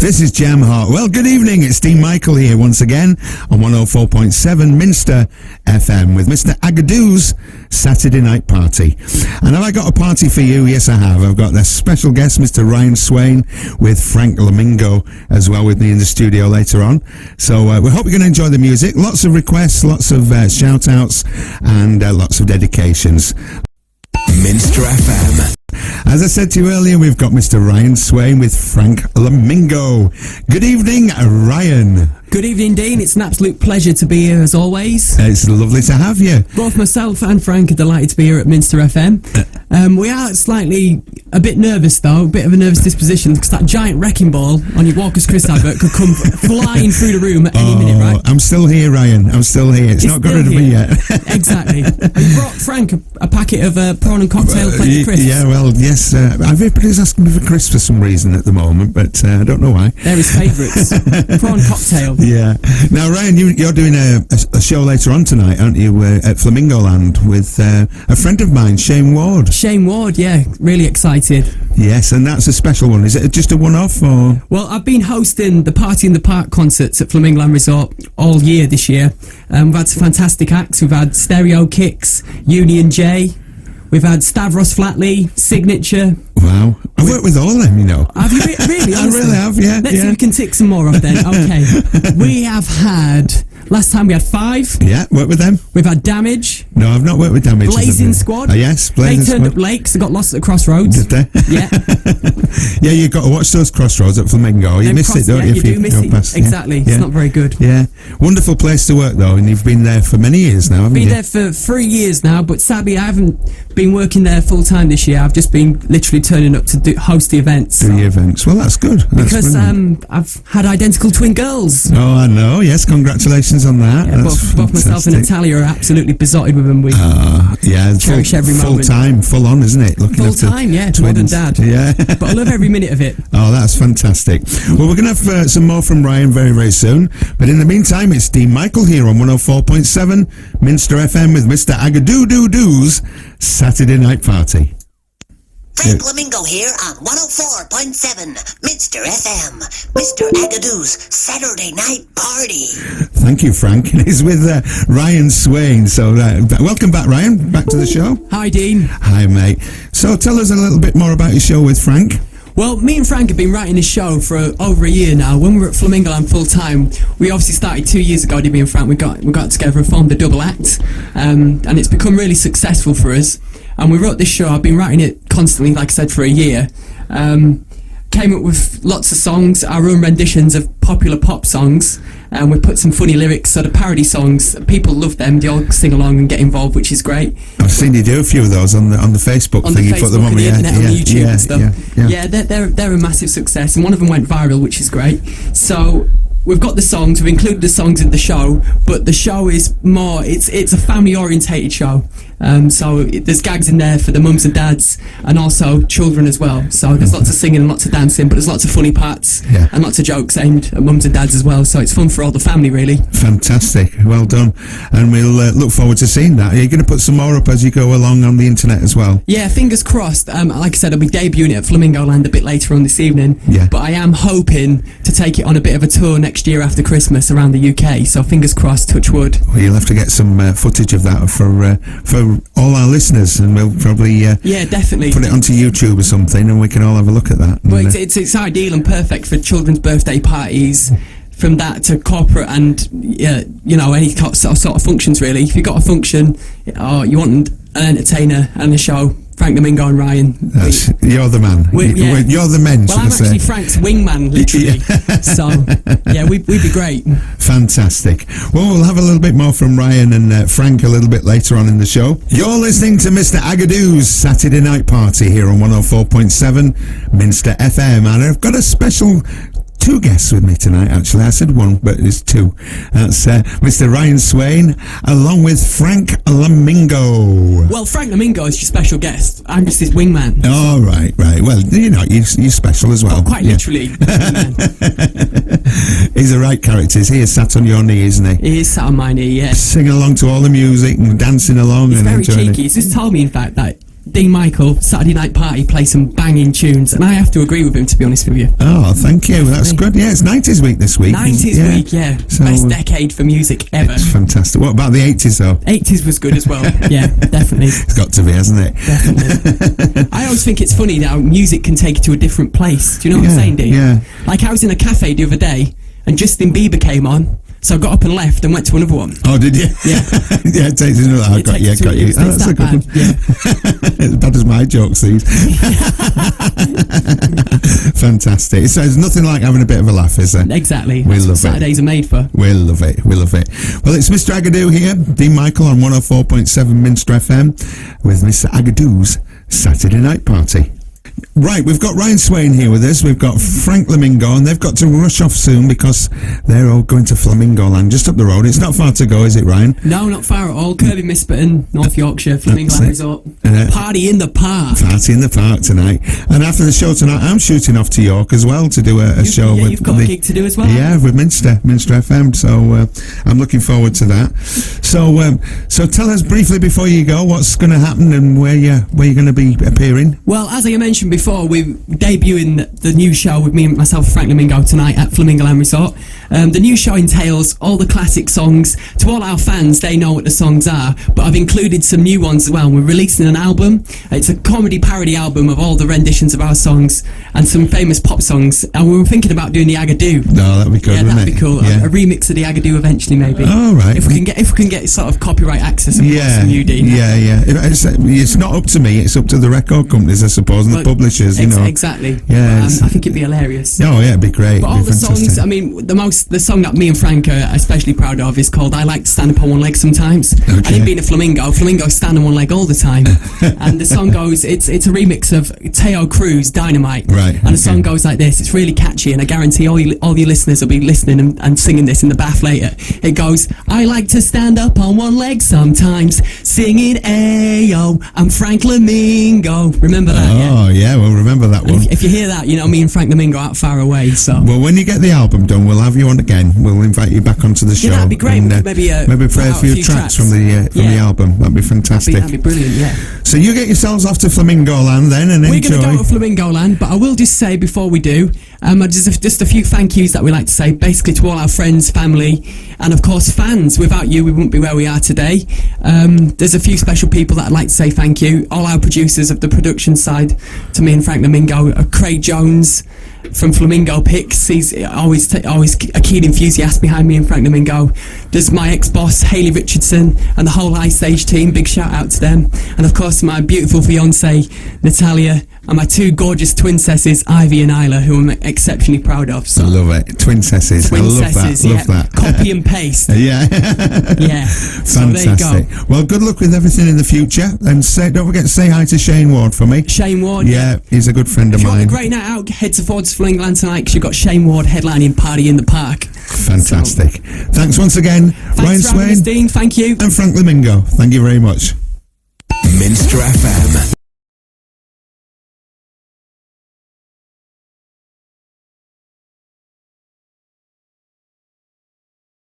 This is Jam Heart. Well, good evening. It's Dean Michael here once again on 104.7 Minster FM with Mr. Agadoo's Saturday Night Party. And have I got a party for you? Yes, I have. I've got a special guest, Mr. Ryan Swain, with Frank Lamingo as well with me in the studio later on. So we hope you're going to enjoy the music. Lots of requests, lots of shout-outs, and lots of dedications. Minster FM. As I said to you earlier, we've got Mr. Ryan Swain with Frank Lamingo. Good evening, Ryan. Good evening, Dean. It's an absolute pleasure to be here as always. It's lovely to have you. Both myself and Frank are delighted to be here at Minster FM. We are slightly a bit nervous though, a bit of a nervous disposition, because that giant wrecking ball on your Walker's Crisp advert could come flying through the room at any minute, right? I'm still here, Ryan. I'm still here. It's not got rid of me yet. Exactly. You brought Frank a packet of prawn and cocktail flavour crisps. Yeah, well, yes. Everybody's asking me for crisps for some reason at the moment, but I don't know why. They're his favourites. Prawn cocktail. Yeah. Now, Ryan, you're doing a show later on tonight, aren't you, at Flamingo Land with a friend of mine, Shane Ward. Shane Ward, yeah. Really excited. Yes, and that's a special one. Is it just a one-off, or...? Well, I've been hosting the Party in the Park concerts at Flamingo Land Resort all year this year. We've had some fantastic acts. We've had Stereo Kicks, Union J. We've had Stavros Flatley, Signature. Wow. I've worked with all of them, you know. Have you really? I really have, yeah. Let's see if we can tick some more off then. Okay. We have had... Last time we had 5. Yeah, worked with them. We've had Damage. No, I've not worked with Damage. Blazing Squad. Yes, Blazing Squad. They turned up late because they got lost at the crossroads. Did they? Yeah. Yeah, you've got to watch those crossroads at Flamingo. You miss it, don't you? You do miss it. Past. Exactly. Yeah. It's not very good. Yeah. Wonderful place to work, though, and you've been there for many years now, haven't you? Been there for 3 years now, but sadly I haven't been working there full time this year. I've just been literally turning up to host the events. Do the events. Well, that's good. That's because brilliant. I've had identical twin girls. Oh, I know. Yes, congratulations on that. Yeah, both myself and Natalia are absolutely besotted with them. We cherish every moment. Full time, full on, isn't it? Looking full time, yeah. Twins. Mum and dad. Yeah. But I love every minute of it. Oh, that's fantastic. Well, we're going to have some more from Ryan very, very soon. But in the meantime, it's Dean Michael here on 104.7 Minster FM with Mr. Agadoo's Saturday Night Party. Frank Lamingo here on 104.7 Minster FM. Mr. Agadoo's Saturday Night Party. Thank you, Frank. He's with Ryan Swain. So welcome back, Ryan. Back to the show. Hi, Dean. Hi, mate. So tell us a little bit more about your show with Frank. Well, me and Frank have been writing this show for over a year now. When we were at Flamingo Land full time, we obviously started 2 years ago. Me and Frank, we got together and formed a double act, and it's become really successful for us. And we wrote this show. I've been writing it constantly, like I said, for a year. Came up with lots of songs, our own renditions of popular pop songs, and we put some funny lyrics, sort of parody songs. People love them. They all sing along and get involved, which is great. I've seen you do a few of those on the Facebook thing. You put them on the internet, on YouTube and stuff. Yeah, they're a massive success, and one of them went viral, which is great. So we've got the songs, we've included the songs in the show, but the show is more, it's a family orientated show. So there's gags in there for the mums and dads and also children as well. So there's lots of singing and lots of dancing, but there's lots of funny parts and lots of jokes aimed at mums and dads as well. So it's fun for all the family, really. Fantastic. Well done. And we'll look forward to seeing that. Are you going to put some more up as you go along on the internet as well? Yeah, fingers crossed. Like I said, I'll be debuting it at Flamingo Land a bit later on this evening. Yeah. But I am hoping to take it on a bit of a tour next year after Christmas around the UK. So fingers crossed, touch wood. Well, you'll have to get some footage of that for all our listeners, and we'll probably definitely put it onto YouTube or something, and we can all have a look at that. Well, it's ideal and perfect for children's birthday parties. From that to corporate and any sort of functions, really. If you've got a function or you want an entertainer and a show, Frank Lamingo and Ryan. You're the man. You're the men. Well, I'm actually Frank's wingman, literally. So, yeah, we'd be great. Fantastic. Well, we'll have a little bit more from Ryan and Frank a little bit later on in the show. You're listening to Mr. Agadoo's Saturday Night Party here on 104.7 Minster FM, and I've got a special 2 guests with me tonight, actually. I said 1, but it's 2. That's Mr. Ryan Swain, along with Frank Lamingo. Well, Frank Lamingo is your special guest. I'm just his wingman. Oh, right. Well, you're special as well. Oh, quite literally. He's the right character. He is sat on your knee, isn't he? He is sat on my knee, yeah. Singing along to all the music and dancing along. He's and very enjoying cheeky. He's just told me, in fact, that Dean Michael, Saturday Night Party, play some banging tunes, and I have to agree with him, to be honest with you. Oh, thank you. That's good. Yeah, it's 90s week this week. 90s week, yeah. So, Best decade for music ever. It's fantastic. What about the 80s though? 80s was good as well. Yeah, definitely. It's got to be, hasn't it? Definitely. I always think it's funny how music can take you to a different place. Do you know what I'm saying, Dean? Yeah. Like, I was in a cafe the other day, and Justin Bieber came on. So I got up and left and went to another one. Oh, did you? Yeah. Yeah, it takes another. I got you. It's That's a that good one. bad. Yeah. As bad as my jokes, these. Fantastic. So there's nothing like having a bit of a laugh, is there? Exactly. We That's love what Saturdays are made for. We love it. We love it. Well, it's Mr. Agadoo here, Dean Michael on 104.7 Minster FM with Mr. Agadoo's Saturday Night Party. Right, we've got Ryan Swain here with us. We've got Frank Lamingo, and they've got to rush off soon because they're all going to Flamingo Land just up the road. It's not far to go, is it, Ryan? No, not far at all. Kirby Misperton, North Yorkshire, Flamingo That's Land it. Resort. Yeah. Party in the park. Party in the park tonight. And after the show tonight, I'm shooting off to York as well to do a show with... You've got a gig to do as well. Yeah, with Minster FM. So I'm looking forward to that. So tell us briefly before you go what's going to happen and where you're going to be appearing. Well, as I mentioned before, we're debuting the new show with me and myself, Frank Lamingo, tonight at Flamingo Land Resort. The new show entails all the classic songs. To all our fans, they know what the songs are, but I've included some new ones as well. We're releasing an album. It's a comedy parody album of all the renditions of our songs and some famous pop songs. And we were thinking about doing the Agadoo. No, that'd be good, Yeah, wouldn't that'd it? be cool. Yeah. A remix of the Agadoo eventually, maybe. Oh, right. If we can get sort of copyright access, of course, from you, Dean. Yeah. It's not up to me. It's up to the record companies, I suppose, and the publishers. Exactly. Yeah, But, I think it'd be hilarious. Oh yeah, it'd be great. But all It'd be the songs, fantastic. I mean, the song that me and Frank are especially proud of is called "I Like to Stand Up on One Leg Sometimes." Okay. And him being a flamingo stand on one leg all the time. And the song goes, it's a remix of Teo Cruz, "Dynamite." Right, And the song okay. goes like this. It's really catchy, and I guarantee all your listeners will be listening and singing this in the bath later. It goes, "I like to stand up on one leg sometimes, singing Ayo, I'm Frank Lamingo." Remember that? Yeah. Oh yeah, well remember that one. If you hear that, you know me and Frank Lamingo aren't far away. So. Well, when you get the album done, we'll have you on again. We'll invite you back onto the show. Yeah, that'd be great. And, We could maybe play a put out few tracks from the album. That'd be fantastic. That'd be brilliant. Yeah. So you get yourselves off to Flamingo Land then and We're enjoy. going to go to Flamingo Land, but I will just say before we do, just a few thank yous that we like to say, basically to all our friends, family, and of course fans. Without you, we wouldn't be where we are today. There's a few special people that I'd like to say thank you. All our producers of the production side, to me and Frank Lamingo, Craig Jones from Flamingo Pics. He's always a keen enthusiast behind me and Frank Lamingo. There's my ex-boss Hayley Richardson and the whole High Stage team. Big shout out to them. And of course my beautiful fiance Natalia and my two gorgeous twincesses Ivy and Isla, who I'm exceptionally proud of. So I love it. Twincesses. I love that. yeah. Love that. Copy and paste. Yeah. Yeah. So there you Fantastic. go. Well, good luck with everything in the future. And don't forget to say hi to Shane Ward for me. Shane Ward. Yeah, he's a good friend of If you want mine. a great night out, head towards Flamingo Land tonight because you've got Shane Ward headlining Party in the Park. Fantastic. Thanks once again, Ryan Thanks for having us, Swain Dean. Thank you. and Frank Lamingo. Thank you very much. Minster FM.